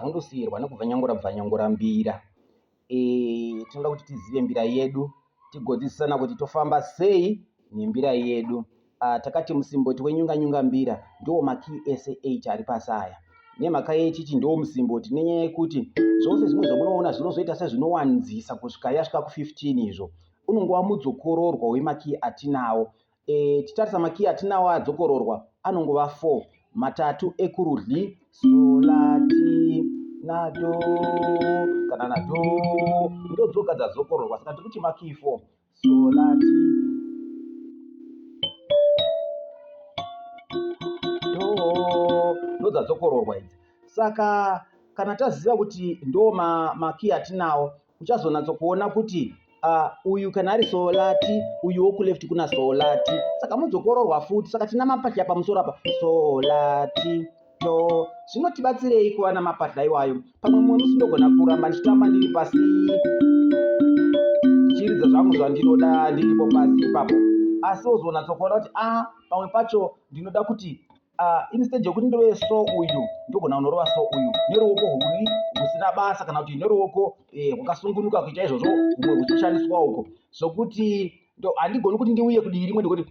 tavhundusirwa nekubvanyangura mbira. Tinoda kuti tizive mbira yedu, tigodzisana kuti tofamba sei nembira yedu. Takati musimboti wenyunga mbira ndo makey ese 8 ari pasaya. Nemhaka yechiti ndo musimboti nenyaya yekuti zvose zvimwe zvamunoona zvinozoita sezvinowanzisa kusvika yasvika ku15 izvo unongova mudzokororwa wemakey atinawo. Titarisa makey atinawo adzokororwa anongova 4, matatu ekurudyi solati nado kana nado ndodzoga dzazokororwa. Saka tikuti makey 4 solati ndo dzadzokororwa idzi. Saka kana taziva kuti ndo makey atinawo uchazonatsokuona kuti uyu kana ari solati uyu wokuleft kuna solati, saka mudzokororwa futi. Saka tina mapatya pamusoro apa solati do. Zvinotibatsirei kuva namapatya iwayo? Pamwe mumwe musi ndogona kuramba ndichitamba ndiri pasi ndichiridza zvangu zvandinoda ndiripo pasi ipapo, asi wozonatsokuona kuti pamwe pacho ndinoda kuti instead yokuti ndorove so uyu ndogona kunorova so uyu neruoko rwuri rusina basa, kana kuti neruoko rwakasungunuka kuita izvozvo humwe huchishandiswa uko, zvokuti handigoni kuti ndiuye kudii rimwe ndikuti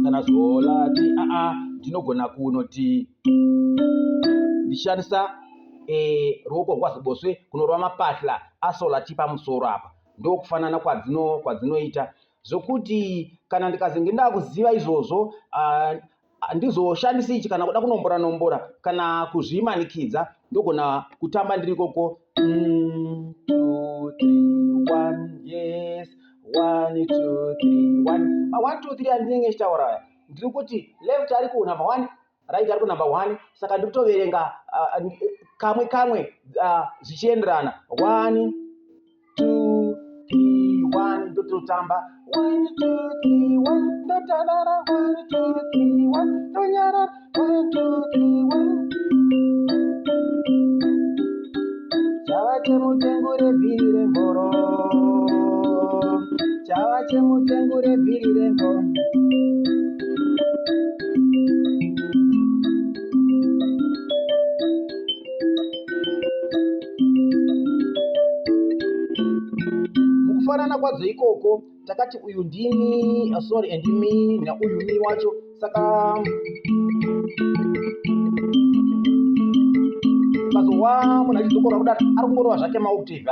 kana solati ndinogona kunoti ndishandisa ruoko rwaziboswe kunorova mapatya asolati pamusoro apa. Ndokufanana kwadzinoita, zvokuti kana ndikazenge ndakuziva izvozvo handizoshandisi ichi kana kuda kunombora kana kuzvimanikidza. Ndogona kutamba ndiri koko 2 3 1 yes 1 2 3 1 1 2 3 handinenge ndichitaura ndiri kuti left ari ku number 1 right ari ku number 1, saka ndiri kutoverenga kamwe zvichienderana 1 2 3 1 ndototamba 1 2 3 1 ndotarara 1 2 3 1 ndonyarara 1 2 3 1 chava chemutengure vhiri rengoro, chava chemutengure vhiri rengoro. Mukufanana kwadzo ikoko takati uyu ndini ndimi nauyu mi wacho, saka ukazowa munhu achidzokorora kudaro ari kungorova zvake maoctave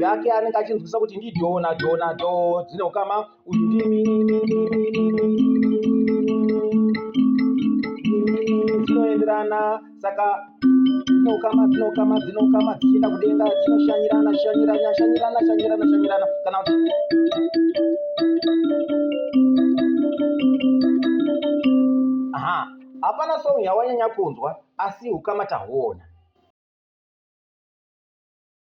ake anenge achinzwisa kuti ndido do dzinokama uyu ndimi dzinoenderana, saka dzinokama dzichienda kudenga dzinoshanyirana kana kuti hapana song yawanyanya kunzwa asi ukama tahuona.